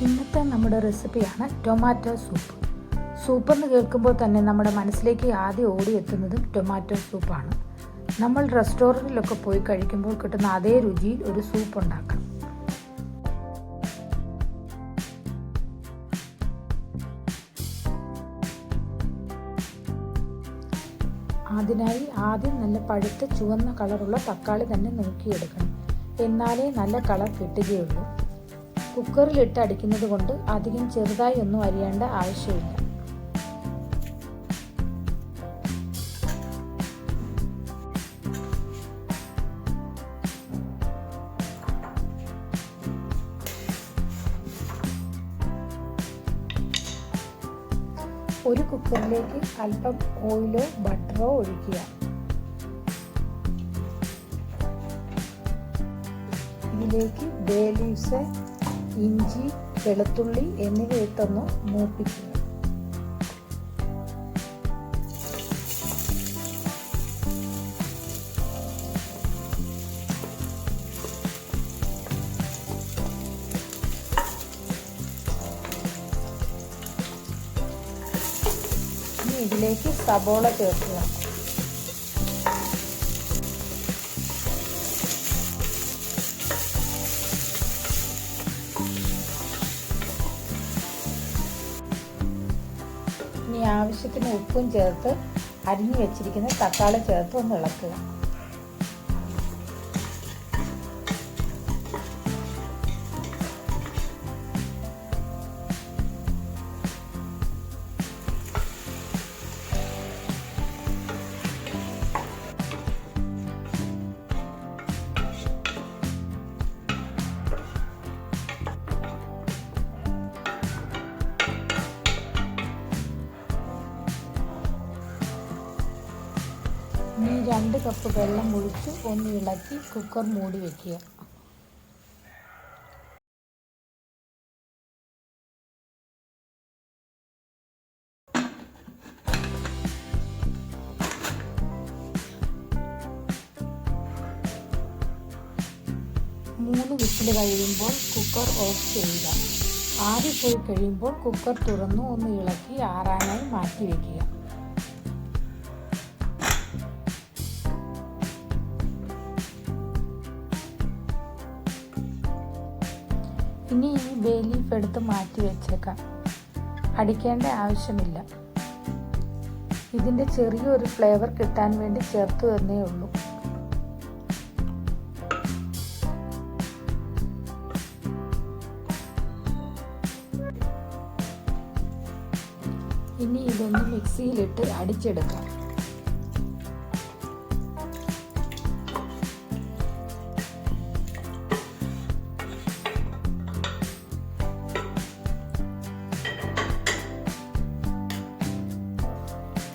ഇന്നത്തെ നമ്മുടെ റെസിപ്പിയാണ് ടൊമാറ്റോ സൂപ്പ്. സൂപ്പെന്ന് കേൾക്കുമ്പോൾ തന്നെ നമ്മുടെ മനസ്സിലേക്ക് ആദ്യം ഓടിയെത്തുന്നതും ടൊമാറ്റോ സൂപ്പാണ്. നമ്മൾ റെസ്റ്റോറൻറ്റിലൊക്കെ പോയി കഴിക്കുമ്പോൾ കിട്ടുന്ന അതേ രുചിയിൽ ഒരു സൂപ്പ് ഉണ്ടാക്കാം. അതിനായി ആദ്യം നല്ല പഴുത്ത ചുവന്ന കളറുള്ള തക്കാളി തന്നെ നോക്കിയെടുക്കണം. എന്നാലേ നല്ല കളർ കിട്ടുകയുള്ളൂ. കുക്കറിലിട്ട് അടിക്കുന്നത് കൊണ്ട് അധികം ചെറുതായി ഒന്നും അരിയേണ്ട ആവശ്യമില്ല. ഒരു കുക്കറിലേക്ക് അല്പം ഓയിലോ ബട്ടറോ ഒഴിക്കുക. ഇതിലേക്ക് ബേ ലീവ്സ്, ഇഞ്ചി, വെളുത്തുള്ളി എന്നിവ ഇട്ടൊന്ന് മൂപ്പിക്കുക. ഇനി ഇതിലേക്ക് സബോള ചേർക്കുക. ഇനി ആവശ്യത്തിന് ഉപ്പും ചേർത്ത് അരിഞ്ഞു വെച്ചിരിക്കുന്ന തക്കാളി ചേർത്ത് ഒന്ന് ഇളക്കുക. ഇനി 2 കപ്പ് വെള്ളം ഒഴിച്ച് ഒന്ന് ഇളക്കി കുക്കർ മൂടി വയ്ക്കുക. മൂന്ന് വിസിൽ കഴിയുമ്പോൾ കുക്കർ ഓഫ് ചെയ്യുക. ആവി പോയി കഴിയുമ്പോൾ കുക്കർ തുറന്ന് ഒന്ന് ഇളക്കി ആറാനായി മാറ്റി വയ്ക്കുക. ഇനി ഈ ബേ ലീഫ് എടുത്ത് മാറ്റി വെച്ചേക്കാം. അടിക്കേണ്ട ആവശ്യമില്ല. ഇതിൻ്റെ ചെറിയൊരു ഫ്ലേവർ കിട്ടാൻ വേണ്ടി ചേർത്തു എന്നേ ഉള്ളൂ. ഇനി ഇതൊന്ന് മിക്സിയിലിട്ട് അടിച്ചെടുക്കാം.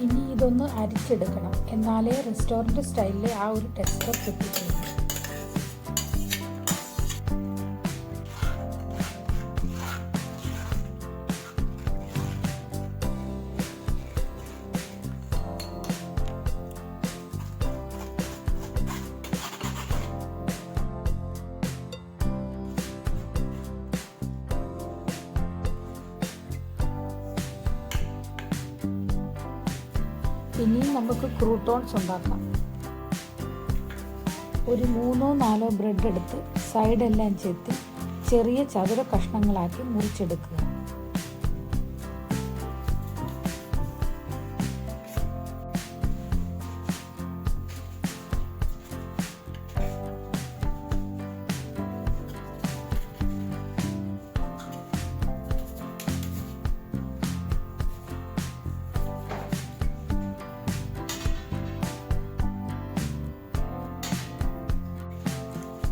ഇനി ഇതൊന്ന് അരിച്ചെടുക്കണം. എന്നാലേ റെസ്റ്റോറൻറ്റ് സ്റ്റൈലിലെ ആ ഒരു ടെക്സ്ചർ കിട്ടുകയുള്ളൂ. ഇനി നമുക്ക് ക്രൂട്ടോൺസ് ഉണ്ടാക്കാം. ഒരു 3-4 ബ്രെഡ് എടുത്ത് സൈഡെല്ലാം ചെത്തി ചെറിയ ചതുര കഷ്ണങ്ങളാക്കി മുറിച്ചെടുക്കുക.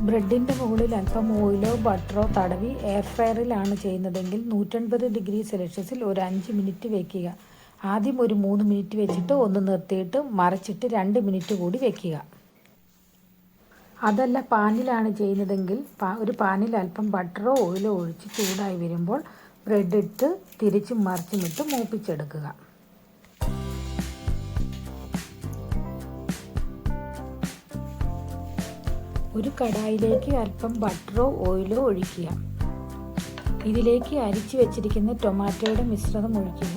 ബ്രെഡിൻ്റെ മുകളിൽ അല്പം ഓയിലോ ബട്ടറോ തടവി എയർ ഫ്രയറിലാണ് ചെയ്യുന്നതെങ്കിൽ 180 ഡിഗ്രി സെൽഷ്യസിൽ ഒരു 5 മിനിറ്റ് വയ്ക്കുക. ആദ്യം ഒരു 3 മിനിറ്റ് വെച്ചിട്ട് ഒന്ന് നിർത്തിയിട്ട് മറിച്ചിട്ട് 2 മിനിറ്റ് കൂടി വയ്ക്കുക. അതല്ല പാനിലാണ് ചെയ്യുന്നതെങ്കിൽ ഒരു പാനിൽ അല്പം ബട്ടറോ ഓയിലോ ഒഴിച്ച് ചൂടായി വരുമ്പോൾ ബ്രെഡ് ഇട്ട് തിരിച്ചും മറിച്ചുമിട്ട് മൂപ്പിച്ചെടുക്കുക. ഒരു കടായിലേക്ക് അല്പം ബട്ടറോ ഓയിലോ ഒഴിക്കുക. ഇതിലേക്ക് അരിച്ചു വെച്ചിരിക്കുന്ന ടൊമാറ്റോയുടെ മിശ്രിതം ഒഴിക്കുക.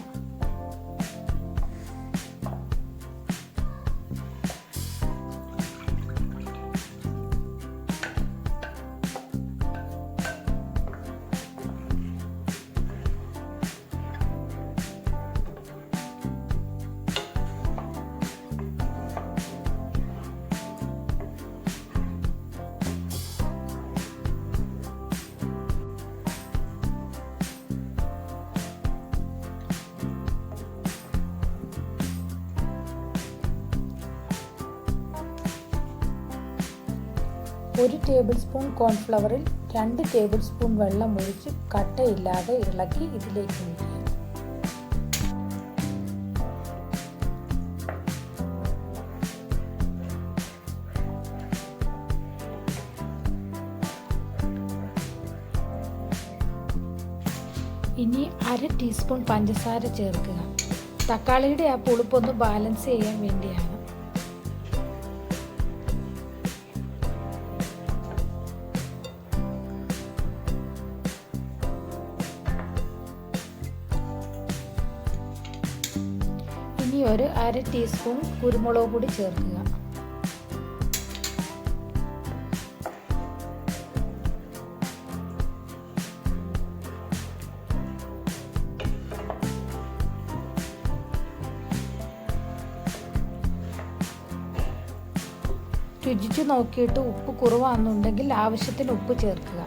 ഒരു ടേബിൾ സ്പൂൺ കോൺഫ്ലവറിൽ 2 ടേബിൾ സ്പൂൺ വെള്ളം ഒഴിച്ച് കട്ടയില്ലാതെ ഇളക്കി ഇതിലേക്ക് ഒഴിക്കുക. ഇനി 1/2 ടീസ്പൂൺ പഞ്ചസാര ചേർക്കുക. തക്കാളിയുടെ ആ പുളിപ്പൊന്ന് ബാലൻസ് ചെയ്യാൻ വേണ്ടിയാണ്. ഇനി ഒരു 1/2 ടീസ്പൂൺ കുരുമുളക് പൊടി ചേർക്കുക. രുചിച്ചു നോക്കിയിട്ട് ഉപ്പ് കുറവാണെന്നുണ്ടെങ്കിൽ ആവശ്യത്തിന് ഉപ്പ് ചേർക്കുക.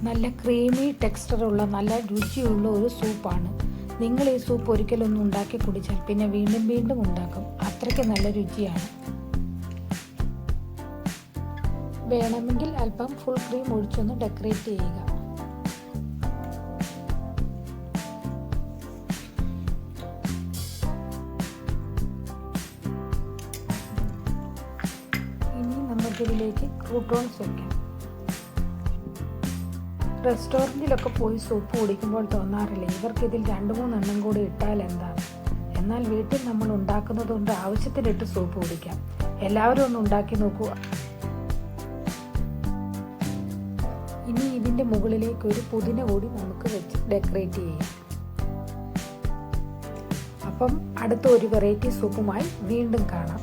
നല്ല ക്രീമി ടെക്സ്ചറുള്ള നല്ല രുചിയുള്ള ഒരു സൂപ്പാണ്. നിങ്ങൾ ഈ സൂപ്പ് ഒരിക്കലൊന്നും ഉണ്ടാക്കി കുടിച്ചാൽ പിന്നെ വീണ്ടും വീണ്ടും ഉണ്ടാക്കും. അത്രയ്ക്ക് നല്ല രുചിയാണ്. വേണമെങ്കിൽ അല്പം ഫുൾ ക്രീം ഒഴിച്ചൊന്ന് ഡെക്കറേറ്റ് ചെയ്യുക. ഇനി നമുക്കിതിലേക്ക് ക്രൂട്ടോൺസ് വയ്ക്കാം. റെസ്റ്റോറൻറ്റിലൊക്കെ പോയി സൂപ്പ് കുടിക്കുമ്പോൾ തോന്നാറില്ല ഇവർക്കിതിൽ 2-3 എണ്ണം കൂടി ഇട്ടാൽ എന്താണ്. എന്നാൽ വീട്ടിൽ നമ്മൾ ഉണ്ടാക്കുന്നത് കൊണ്ട് ആവശ്യത്തിനിട്ട് സൂപ്പ് കുടിക്കാം. എല്ലാവരും ഒന്ന് ഉണ്ടാക്കി നോക്കൂ. ഇനി ഇതിൻ്റെ മുകളിലേക്ക് ഒരു പുതിന കൂടി നമുക്ക് വെച്ച് ഡെക്കറേറ്റ് ചെയ്യാം. അപ്പം അടുത്ത ഒരു വെറൈറ്റി സൂപ്പുമായി വീണ്ടും കാണാം.